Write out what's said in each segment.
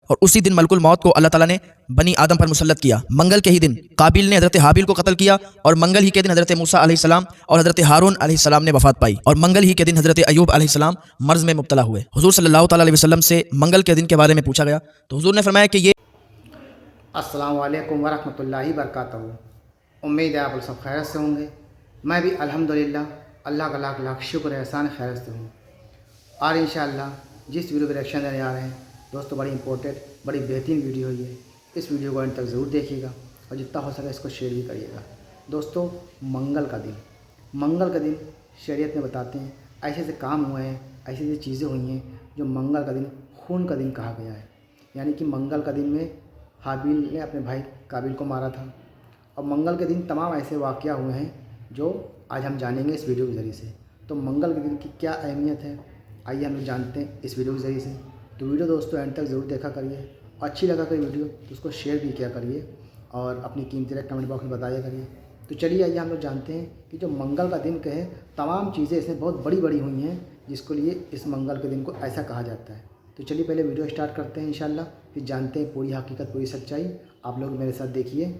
اور اسی دن ملکul मौत को अल्लाह ताला ने बनी आदम पर मुसल्लत किया। मंगल के ही दिन काबिल ने हज़रत हाबिल को कत्ल किया और मंगल ही के दिन हज़रत मूसा अलैहिस्सलाम और हज़रत हारून अलैहिस्सलाम ने वफ़ात पाई और मंगल ही के दिन हज़रत अय्यूब अलैहिस्सलाम मर्ज़ में मुब्तला हुए। हुज़ूर सल्लल्लाहु तआला अलैहि वसल्लम से मंगल के दिन के बारे में पूछा गया तो हुज़ूर ने फरमाया कि ये अस्सलामु अलैकुम वरहमतुल्लाहि वबरकातुहू। उम्मीद है आप लोग सब खैरियत से होंगे। मैं भी अल्हम्दुलिल्लाह अल्लाह का लाख लाख शुक्र एहसान खैरियत से हूँ। और इंशाअल्लाह जिस वीडियो के रिएक्शन देने आ रहे हैं दोस्तों, बड़ी इंपॉर्टेंट बड़ी बेहतरीन वीडियो है ये। इस वीडियो को अंत तक ज़रूर देखिएगा और जितना हो सके इसको शेयर भी करिएगा। दोस्तों, मंगल का दिन शरीयत में बताते हैं ऐसे ऐसे काम हुए हैं, ऐसी ऐसी चीज़ें हुई हैं जो मंगल का दिन खून का दिन कहा गया है। यानी कि मंगल का दिन में हाबिल ने अपने भाई काबिल को मारा था और मंगल के दिन तमाम ऐसे वाक़या हुए हैं जो आज हम जानेंगे इस वीडियो के ज़रिए से। तो मंगल के दिन की क्या अहमियत है आइए हम लोग जानते हैं इस वीडियो के ज़रिए से। तो वीडियो दोस्तों एंड तक ज़रूर देखा करिए। अच्छी लगा कोई वीडियो तो उसको शेयर भी किया करिए और अपनी कीमती राय कमेंट बॉक्स में बताया करिए। तो चलिए आइए हम लोग जानते हैं कि जो मंगल का दिन कहे तमाम चीज़ें इसमें बहुत बड़ी बड़ी हुई हैं जिसको लिए इस मंगल के दिन को ऐसा कहा जाता है। तो चलिए पहले वीडियो स्टार्ट करते हैं इंशाल्लाह, फिर जानते हैं पूरी हकीकत पूरी सच्चाई। आप लोग मेरे साथ देखिए।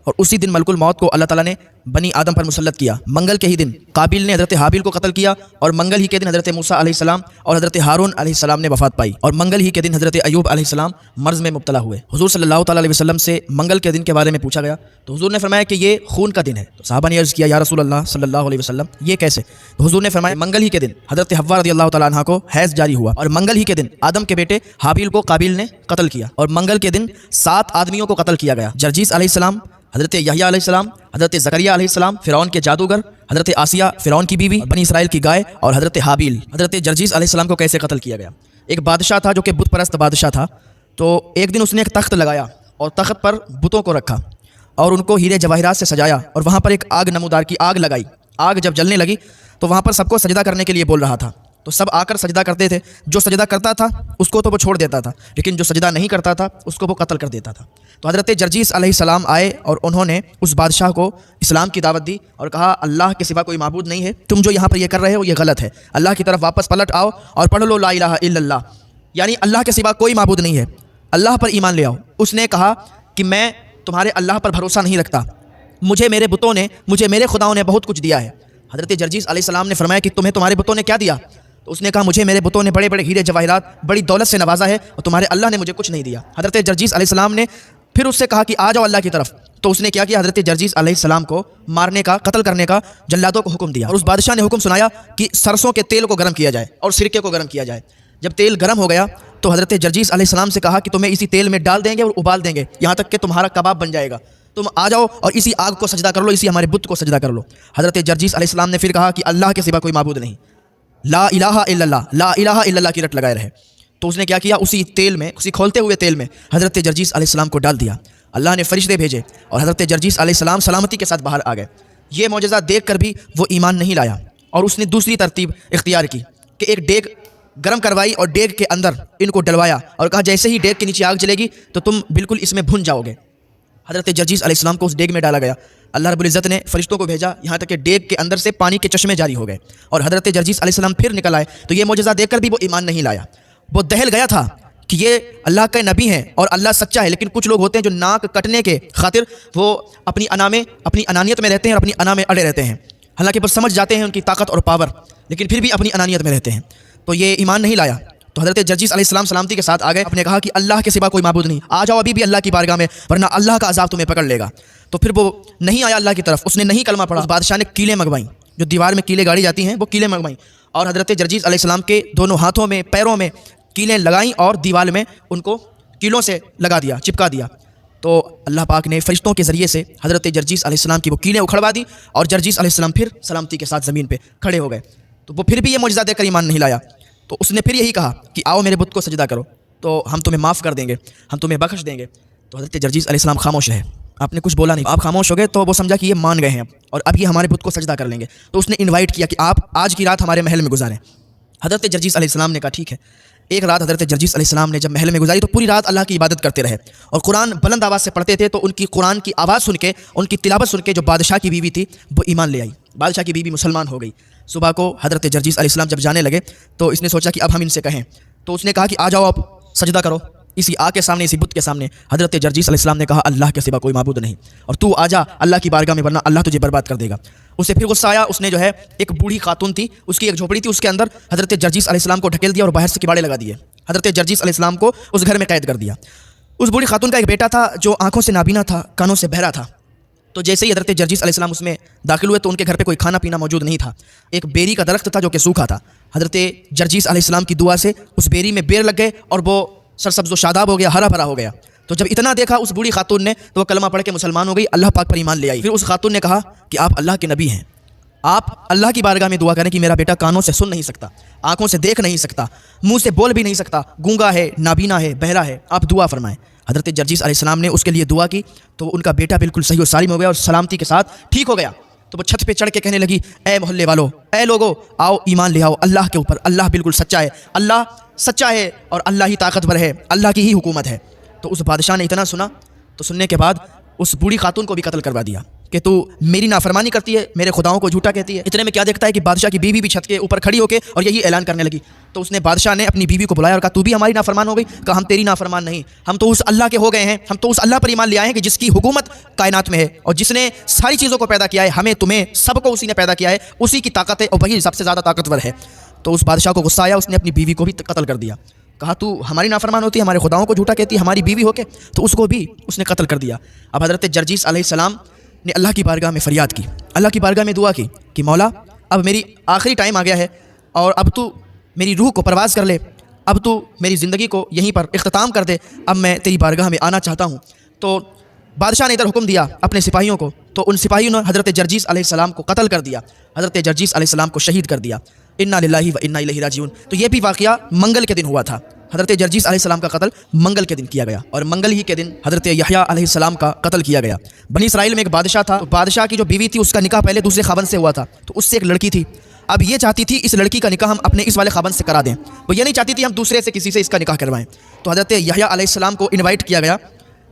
और उसी दिन मलकुल मौत को अल्लाह ताला ने बनी आदम पर मुसल्लत किया। मंगल के ही दिन काबिल ने हज़रत हाबिल को कत्ल किया और मंगल ही के दिन हज़रत मूसा अलैहिस्सलाम और हज़रत हारून अलैहिस्सलाम ने वफ़ात पाई और मंगल ही के दिन हज़रत अय्यूब अलैहिस्सलाम मर्ज़ में मुब्तला हुए। हुज़ूर सल्लल्लाहु तआला अलैहि वसल्लम से मंगल के दिन के बारे में पूछा गया तो हुज़ूर ने फरमाया कि ये खून का दिन है। तो सहाबा ने अर्ज़ किया, या रसूल अल्लाह सल्लल्लाहु अलैहि वसल्लम ये कैसे? तो हुज़ूर ने फरमाया, मंगल ही के दिन हज़रत हव्वा रज़ियल्लाहु तआला अन्हा को हैज़ जारी हुआ और मंगल ही के दिन आदम के बेटे हाबिल को काबिल ने कत्ल किया और मंगल के दिन 7 आदमियों को कत्ल किया गया। जर्जीस अलैहिस्सलाम, हज़रत यहया अलैहिस्सलाम, हज़रत ज़करिया अलैहिस्सलाम फ़िरौन के जादूगर, हज़रत आसिया फ़िरौन की बीवी, बनी इसराइल की गाय और हज़रत हाबिल। हज़रत जर्जीस अलैहिस्सलाम को कैसे कत्ल किया गया? एक बादशाह था जो कि बुत परस्त बादशाह था। तो एक दिन उसने एक तख्त लगाया और तख्त पर बुतों को रखा और उनको हीरे जवाहिरात से सजाया और वहाँ पर एक आग नमूदार की आग लगाई। आग जब जलने लगी तो वहाँ पर सबको सजदा करने के लिए बोल रहा था। तो सब आकर सजदा करते थे। जो सजदा करता था उसको तो वो छोड़ देता था, लेकिन जो सजदा नहीं करता था उसको वो कत्ल कर देता था। तो हज़रत जर्जीस अलैहिस्सलाम आए और उन्होंने उस बादशाह को इस्लाम की दावत दी और कहा, अल्लाह के सिवा कोई माबूद नहीं है, तुम जो यहाँ पर ये कर रहे हो ये गलत है। अल्लाह की तरफ वापस पलट आओ और पढ़ लो ला इलाहा इल्लल्लाह, यानी अल्लाह के सिवा कोई माबूद नहीं है, अल्लाह पर ईमान ले आओ। उसने कहा कि मैं तुम्हारे अल्लाह पर भरोसा नहीं रखता, मुझे मेरे बुतों ने, मुझे मेरे खुदाओं ने बहुत कुछ दिया है। हज़रत जर्जीस अलैहिस्सलाम ने फरमाया कि तुम्हें तुम्हारे बुतों ने क्या दिया? तो उसने कहा, मुझे मेरे बुतों ने बड़े बड़े हीरे जवाहिरात बड़ी दौलत से नवाजा है और तुम्हारे अल्लाह ने मुझे कुछ नहीं दिया। हज़रत जर्जीस अलैहिस्सलाम ने फिर उससे कहा कि आ जाओ अल्लाह की तरफ। तो उसने क्या किया, हज़रत जर्जीस अलैहिस्सलाम को मारने का, कत्ल करने का जल्लादों को हुक्म दिया और उस बादशाह ने हुक्म सुनाया कि सरसों के तेल को गर्म किया जाए और सिरके को गर्म किया जाए। जब तेल गर्म हो गया तो हज़रत जर्जीस अलैहिस्सलाम से कहा कि तुम्हें इसी तेल में डाल देंगे और उबाल देंगे यहाँ तक कि तुम्हारा कबाब बन जाएगा। तुम आ जाओ और इसी आग को सजदा कर लो, इसी हमारे बुत को सजदा कर लो। हज़रत जर्जीस अलैहिस्सलाम ने फिर कहा कि अल्लाह के सिवा कोई माबूद नहीं, ला इलाहा इल्लल्लाह, ला इलाहा इल्लल्लाह की रट लगाए रहे। तो उसने क्या किया, उसी तेल में, उसी खोलते हुए तेल में हज़रत जर्जीस अलैहिस्सलाम को डाल दिया। अल्लाह ने फरिश्ते भेजे और हज़रत जर्जीस अलैहिस्सलाम सलामती के साथ बाहर आ गए। ये मौजज़ा देख कर भी वो ईमान नहीं लाया और उसने दूसरी तरतीब इख्तियार की कि एक डेग गर्म करवाई और डेग के अंदर इनको डलवाया और कहा, जैसे ही डेग के नीचे आग जलेगी तो तुम बिल्कुल इसमें भुन जाओगे। हज़रत जर्जीस अलैहिस्सलाम को उस डेग में डाला गया। अल्लाह रब्बुल इज़्ज़त ने फरिश्तों को भेजा, यहाँ तक कि डेग के अंदर से पानी के चश्मे जारी हो गए और हज़रत जर्जीस अलैहिस्सलाम फिर निकल आए। तो ये मौजज़ा देखकर भी वो ईमान नहीं लाया। वो दहल गया था कि ये अल्लाह के नबी हैं और अल्लाह सच्चा है। लेकिन कुछ लोग होते हैं जो नाक कटने के खातिर वो अपनी अना में, अपनी अनानियत में रहते हैं और अपनी अना में अड़े रहते हैं। हालांकि वो समझ जाते हैं उनकी ताकत और पावर, लेकिन फिर भी अपनी अनानियत में रहते हैं। तो ये ईमान नहीं लाया। तो हज़रत जर्जीस अलैहिस्सलाम सलामती के साथ आ गए। अपने कहा कि अल्लाह के सिवा कोई माबूद नहीं, आ जाओ अभी भी अल्लाह की बारगाह में, वरना अल्लाह का अजाब तुम्हें पकड़ लेगा। तो फिर वो नहीं आया अल्लाह की तरफ, उसने नहीं कलमा पढ़ा। उस बादशाह ने कीलें मंगवाई, जो दीवार में कीलें गाड़ी जाती हैं वो कीलें मंगवाई और हज़रत जर्जीस अलैहिस्सलाम के दोनों हाथों में, पैरों में कीलें लगाई और दीवार में उनको कीलों से लगा दिया, चिपका दिया। तो अल्लाह पाक ने फरिश्तों के ज़रिए से हज़रत जर्जीस अलैहिस्सलाम की वो कीलें उखड़वा दी और जर्जीस अलैहिस्सलाम फिर सलामती के साथ ज़मीन पर खड़े हो गए। तो वो फिर भी ये मौजज़ा देखकर ईमान नहीं लाया। तो उसने फिर यही कहा कि आओ मेरे बुत को सजदा करो तो हम तुम्हें माफ़ कर देंगे, हम तुम्हें बख्श देंगे। तो हज़रत जर्जीस अलैहिस्सलाम खामोश रहे, आपने कुछ बोला नहीं। आप खामोश हो गए तो वो समझा कि ये मान गए हैं और अब ये हमारे बुत को सजदा कर लेंगे। तो उसने इनवाइट किया कि आप आज की रात हमारे महल में गुजारें। हज़रत जर्जीस अलैहिस्सलाम ने कहा ठीक है। एक रात हज़रत जर्जीस अलैहिस्सलाम ने जब महल में गुजारी तो पूरी रात अल्लाह की इबादत करते रहे और कुरान बुलंद आवाज़ से पढ़ते थे। तो उनकी कुरान की आवाज़ सुन के, उनकी तिलावत सुन के जो बादशाह की बीवी थी वो ईमान ले आई। बादशाह की बीवी मुसलमान हो गई। सुबह को हज़रत जर्जीस अलैहिस्सलाम जब जाने लगे तो इसने सोचा कि अब हम इनसे कहें। तो उसने कहा कि आ जाओ, आप सजदा करो। इसी आग के सामने, इसी बुत के सामने हज़रत जर्जीस अलैहिस्सलाम ने कहा अल्लाह के सिवा कोई माबूद नहीं, और तू आजा अल्लाह की बारगाह में, वरना अल्लाह तुझे बर्बाद कर देगा। उसे फिर गुस्सा आया। उसने जो है एक बूढ़ी खातून थी, उसकी एक झोपड़ी थी, उसके अंदर हज़रत जर्जीस अलैहिस्सलाम को ढकेल दिया और बाहर से किबाड़े लगा दिए। हज़रत जर्जीस अलैहिस्सलाम को उस घर में कैद कर दिया। उस बूढ़ी खातून का एक बेटा था जो आंखों से नाबीना था, कानों से बहरा था। तो जैसे ही हज़रत जर्जीस अलैहिस्सलाम उसमें दाखिल हुए तो उनके घर पे कोई खाना पीना मौजूद नहीं था। एक बेरी का दरख्त था जो कि सूखा था। हज़रत जर्जीस अलैहिस्सलाम की दुआ से उस बेरी में बेर लग गए और वो सरसब्ज़ व शादाब हो गया, हरा भरा हो गया। तो जब इतना देखा उस बूढ़ी खातून ने तो वो कलमा पढ़ के मुसलमान हो गई, अल्लाह पाक पर ईमान ले आई। फिर उस खातून ने कहा कि आप अल्लाह के नबी हैं, आप अल्लाह की बारगाह में दुआ करें कि मेरा बेटा कानों से सुन नहीं सकता, आंखों से देख नहीं सकता, मुंह से बोल भी नहीं सकता, गूंगा है, नाबीना है, बहरा है, आप दुआ फरमाएं। हज़रत जर्जीस अलैहिस्सलाम ने उसके लिए दुआ की तो उनका बेटा बिल्कुल सही और सालिम हो गया और सलामती के साथ ठीक हो गया। तो वो छत पे चढ़ के कहने लगी, ए मोहल्ले वालों, ए लोगो, आओ ईमान ले आओ अल्लाह के ऊपर, अल्लाह बिल्कुल सच्चा है, अल्लाह सच्चा है और अल्लाह ही ताकतवर है, अल्लाह की ही हुकूमत है। तो उस बादशाह ने इतना सुना तो सुनने के बाद उस बूढ़ी खातून को भी कत्ल करवा दिया कि तू मेरी नाफरमानी करती है, मेरे खुदाओं को झूठा कहती है। इतने में क्या देखता है कि बादशाह की बीवी भी छत के ऊपर खड़ी होकर और यही ऐलान करने लगी। तो उसने बादशाह ने अपनी बीवी को बुलाया और कहा, तू भी हमारी नाफरमान हो गई? कहा, हम तेरी नाफरमान नहीं, हम तो उस अल्लाह के हो गए हैं, हम तो उस अल्लाह पर ईमान ले आए हैं कि जिसकी हुकूमत कायनात में है और जिसने सारी चीज़ों को पैदा किया है, हमें तुम्हें सबको उसी ने पैदा किया है, उसी की ताकत है और वही सबसे ज़्यादा ताकतवर है। तो उस बादशाह को गुस्सा आया, उसने अपनी बीवी को भी कत्ल कर दिया। कहा, तू हमारी नाफरमान होती है, हमारे खुदाओं को झूठा कहती है, हमारी बीवी होके, तो उसको भी उसने कत्ल कर दिया। अब हज़रत जर्जीस अलैहिस्सलाम ने अल्लाह की बारगाह में फ़रियाद की, अल्लाह की बारगाह में दुआ की कि मौला अब मेरी आखिरी टाइम आ गया है और अब तू मेरी रूह को परवाज़ कर ले, अब तू मेरी ज़िंदगी को यहीं पर इख्तिताम कर दे, अब मैं तेरी बारगाह में आना चाहता हूँ। तो बादशाह ने इधर हुक्म दिया अपने सिपाहियों को, तो उन सिपाहियों ने हज़रत जर्जीस अलैहिस्सलाम को कत्ल कर दिया, हज़रत जर्जीस अलैहिस्सलाम को शहीद कर दिया। इन्ना लिल्लाहि व इन्ना इलैहि राजिऊन। तो ये भी वाक़या मंगल के दिन हुआ था। हज़रत जर्जीस अलैहिस्सलाम का कत्ल मंगल के दिन किया गया और मंगल ही के दिन हज़रत यहया अलैहिस्सलाम का कत्ल किया गया। बनी इसराइल में एक बादशाह था, तो बादशाह की जो बीवी थी उसका निकाह पहले दूसरे खाबन से हुआ था, तो उससे एक लड़की थी। अब ये चाहती थी इस लड़की का निकाह हम अपने इस वाले खाबन से करा दें, वो ये नहीं चाहती थी हम दूसरे से किसी से इसका निकाह करवाएं। तो हज़रत यहया अलैहिस्सलाम को इन्वाइट किया गया,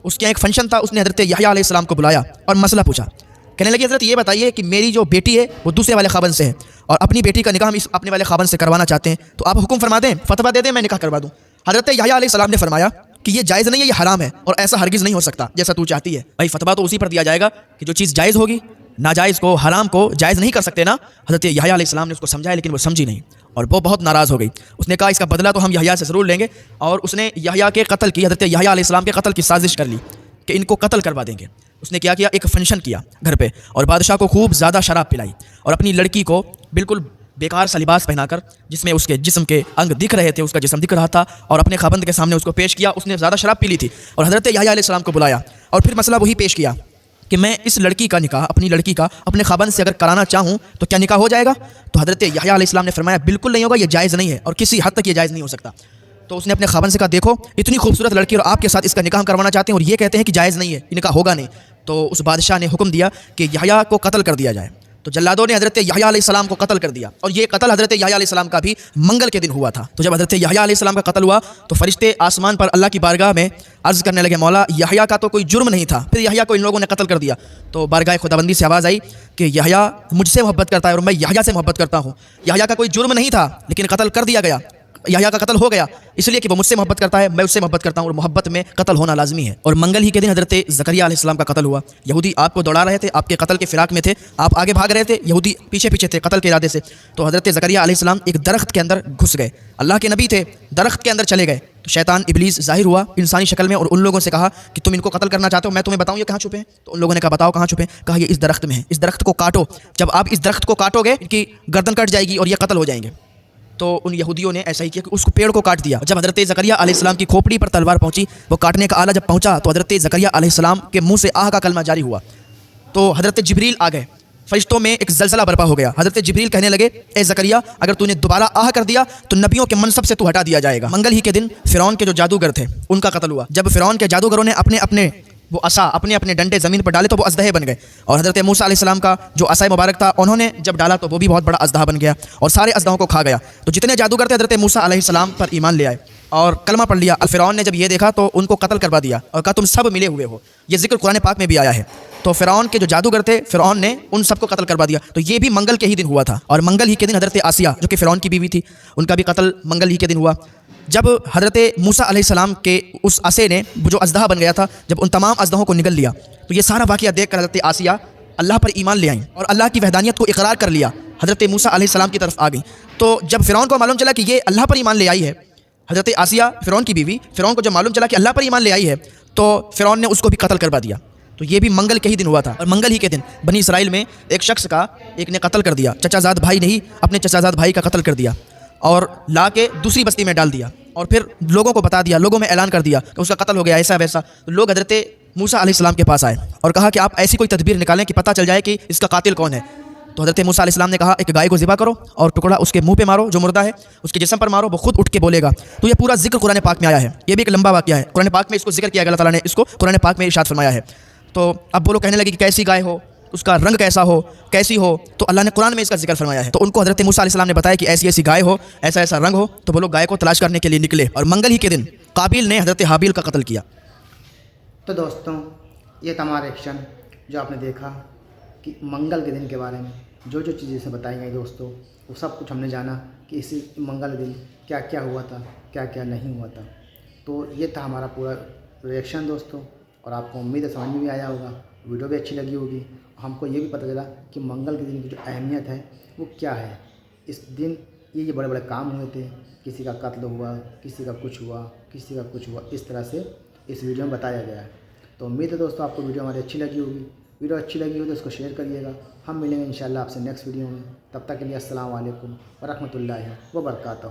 उसके यहाँ एक फंक्शन था, उसने हज़रत यहया अलैहिस्सलाम को बुलाया और मसला पूछा। कहने लगी, हज़रत ये बताइए कि मेरी जो बेटी है वो दूसरे वाले खाबन से है और अपनी बेटी का निकाह हम इस अपने वाले खाबन से करवाना चाहते हैं, तो आप हुक्म फरमा दें, फतवा दे दें, मैं निकाह करवा दूँ। हज़रत यहया अलैहिस्सलाम ने फरमाया कि ये जायज़ नहीं है, ये हराम है और ऐसा हरगिज़ नहीं हो सकता जैसा तू चाहती है। भाई फतवा तो उसी पर दिया जाएगा कि जो चीज़ जायज़ होगी, नाजायज़ को, हराम को जायज़ नहीं कर सकते ना। हज़रत यहया अलैहिस्सलाम ने उसको समझाया लेकिन वो समझी नहीं और वो बहुत नाराज़ हो गई। उसने कहा इसका बदला तो हम यहया से ज़रूर लेंगे और उसने यहया के कत्ल की, हज़रत यहया अलैहिस्सलाम के कत्ल की साजिश कर ली कि इनको कत्ल करवा देंगे। उसने क्या किया, एक फंक्शन किया घर पे और बादशाह को खूब ज़्यादा शराब पिलाई और अपनी लड़की को बिल्कुल बेकार सा लिबास पहनाकर जिसमें उसके जिस्म के अंग दिख रहे थे, उसका जिस्म दिख रहा था और अपने खाबंद के सामने उसको पेश किया। उसने ज़्यादा शराब पी ली थी और हज़रत यहया अलैहिस्सलाम को बुलाया और फिर मसला वही पेश किया कि मैं इस लड़की का निकाह, अपनी लड़की का अपने खाबंद से अगर कराना चाहूँ तो क्या निकाह हो जाएगा? तो हज़रत यहया अलैहिस्सलाम ने फरमाया बिल्कुल नहीं होगा, ये जायज़ नहीं है और किसी हद तक ये जायज़ नहीं हो सकता। तो उसने अपने खाबंद से कहा, देखो इतनी खूबसूरत लड़की और आपके साथ इसका निकाह करवाना चाहते हैं और ये कहते हैं कि जायज़ नहीं है, निकाह होगा नहीं। तो उस बादशाह ने हुक्म दिया कि यहया को कत्ल कर दिया जाए। तो जल्लादों ने हज़रत यहया अलैहिस्सलाम को कत्ल कर दिया और ये कत्ल हज़रत यहया अलैहिस्सलाम का भी मंगल के दिन हुआ था। तो जब हज़रत यहया अलैहिस्सलाम का कत्ल हुआ तो फरिश्ते आसमान पर अल्लाह की बारगाह में अर्ज़ करने लगे, मौला यहया का तो कोई जुर्म नहीं था, फिर यहया को इन लोगों ने कत्ल कर दिया। तो बारगाह खुदाबंदी से आवाज़ आई कि यहया मुझसे मोहब्बत करता है और मैं यहया से मोहब्बत करता हूँ। यहया का कोई जुर्म नहीं था लेकिन कत्ल कर दिया गया, यहया का कत्ल हो गया इसलिए कि वो मुझसे मोहब्बत करता है, मैं उससे मोहब्बत करता हूँ और मोहब्बत में कत्ल होना लाजमी है। और मंगल ही के दिन हज़रत ज़करिया अलैहिस्सलाम का कत्ल हुआ। यहूदी आपको दौड़ा रहे थे, आपके कत्ल के फिराक में थे, आप आगे भाग रहे थे, यहूदी पीछे पीछे थे कत्ल के इरादे से। तो हज़रत ज़करिया अलैहिस्सलाम एक दरख्त के अंदर घुस गए, अल्लाह के नबी थे, दरख्त के अंदर चले गए। तो शैतान इब्लीस ज़ाहिर हुआ इंसानी शक्ल में और उन लोगों से कहा कि तुम इनको कत्ल करना चाहते हो, मैं तुम्हें बताऊँ ये कहाँ छुपे हैं? तो उन लोगों ने कहा बताओ कहाँ छुपे हैं? कहा ये इस दरख्त में है, इस दरख्त को काटो, जब आप इस दरख्त को काटोगे इनकी गर्दन कट जाएगी और ये कत्ल हो जाएंगे। तो उन यहूदियों ने ऐसा ही किया कि उसको पेड़ को काट दिया। जब हज़रत ज़करिया अलैहिस्सलाम की खोपड़ी पर तलवार पहुंची, वो काटने का आला जब पहुंचा तो हज़रत ज़करिया अलैहिस्सलाम के मुंह से आह का कलमा जारी हुआ। तो हज़रत जिब्रील आ गए, फरिश्तों में एक ज़लज़ला बर्पा हो गया। हज़रत जिब्रील कहने लगे, ए ज़करिया अगर तूने दोबारा आह कर दिया तो नबियों के मनसब से तू हटा दिया जाएगा। मंगल ही के दिन फ़िरौन के जो जादूगर थे उनका कत्ल हुआ। जब फ़िरौन के जादूगरों ने अपने अपने वो असा अपने अपने डंडे ज़मीन पर डाले तो वो अज़दहे बन गए और हज़रत मूसा अलैहिस्सलाम का जो असा मुबारक था उन्होंने जब डाला तो वो भी बहुत बड़ा अज़दहा बन गया और सारे अज़दहों को खा गया। तो जितने जादूगर थे हज़रत मूसा अलैहिस्सलाम पर ईमान ले आए और कलमा पढ़ लिया। फ़िरौन ने जब ये देखा तो उनको कत्ल करवा दिया और कहा तुम सब मिले हुए हो। ये जिक्र कुरान पाक में भी आया है। तो फ़िरौन के जो जादूगर थे फ़िरौन ने उन सबको कत्ल करवा दिया। तो ये भी मंगल के ही दिन हुआ था और मंगल ही के दिन हज़रत आसिया जो कि फ़िरौन की बीवी थी उनका भी कत्ल मंगल ही के दिन हुआ। جب حضرت موسیٰ علیہ السلام کے اس عصے نے جو اژدہا بن گیا تھا، جب ان تمام اژدہوں کو نگل لیا، تو یہ سارا واقعہ دیکھ کر حضرت آسیہ اللہ پر ایمان لے آئیں اور اللہ کی وحدانیت کو اقرار کر لیا، حضرت موسیٰ علیہ السلام کی طرف آ گئیں۔ تو جب فرعون کو معلوم چلا کہ یہ اللہ پر ایمان لے آئی ہے، حضرت آسیہ فرعون کی بیوی، فرعون کو جب معلوم چلا کہ اللہ پر ایمان لے آئی ہے تو فرعون نے اس کو بھی قتل کروا دیا۔ تو یہ بھی منگل کے ہی دن ہوا تھا، اور منگل ہی کے دن بنی اسرائیل میں ایک شخص کا ایک نے قتل کر دیا، چچا زاد بھائی نہیں، اپنے چچا زاد بھائی کا قتل کر دیا اور لا کے دوسری بستی میں ڈال دیا، اور پھر لوگوں کو بتا دیا، لوگوں میں اعلان کر دیا کہ اس کا قتل ہو گیا ایسا ویسا۔ تو لوگ حضرت موسیٰ علیہ السلام کے پاس آئے اور کہا کہ آپ ایسی کوئی تدبیر نکالیں کہ پتہ چل جائے کہ اس کا قاتل کون ہے۔ تو حضرت موسیٰ علیہ السلام نے کہا ایک گائے کو ذبح کرو اور ٹکڑا اس کے منہ پہ مارو جو مردہ ہے، اس کے جسم پر مارو، وہ خود اٹھ کے بولے گا۔ تو یہ پورا ذکر قرآن پاک میں آیا ہے، یہ بھی ایک لمبا واقعہ ہے، قرآن پاک میں اس کو ذکر کیا گیا، اللہ تعالیٰ نے اس کو قرآن پاک میں ارشاد فرمایا ہے۔ تو اب وہ لوگ کہنے لگے کہ کیسی گائے ہو، اس کا رنگ کیسا ہو، کیسی ہو، تو اللہ نے قرآن میں اس کا ذکر فرمایا ہے۔ تو ان کو حضرت موسیٰ علیہ السلام نے بتایا کہ ایسی ایسی گائے ہو، ایسا ایسا رنگ ہو، تو وہ لوگ گائے کو تلاش کرنے کے لیے نکلے، اور منگل ہی کے دن قابیل نے حضرت حابیل کا قتل کیا۔ تو دوستوں، یہ تمام ایکشن جو آپ نے دیکھا کہ منگل کے دن کے بارے میں جو چیزیں سے بتائی گئی دوستوں، وہ سب کچھ ہم نے جانا کہ اسی منگل دن کیا کیا ہوا تھا، کیا کیا نہیں ہوا تھا۔ تو یہ تھا ہمارا پورا ریئیکشن دوستوں، اور آپ کو امید ہے سمجھ میں بھی آیا ہوگا، ویڈیو بھی اچھی لگی ہوگی۔ ہم کو یہ بھی پتہ چلا کہ منگل کے دن کی جو اہمیت ہے وہ کیا ہے۔ اس دن یہ بڑے بڑے کام ہوئے تھے، کسی کا قتل ہوا، کسی کا کچھ ہوا، کسی کا کچھ ہوا، اس طرح سے اس ویڈیو میں بتایا گیا ہے۔ تو امید ہے دوستوں آپ کو ویڈیو ہماری اچھی لگی ہوگی۔ ویڈیو اچھی لگی ہو تو اس کو شیئر کریے گا۔ ہم ملیں گے انشاءاللہ آپ سے نیکسٹ ویڈیو میں، تب تک کے لیے السلام علیکم ورحمۃ اللہ وبرکاتہ۔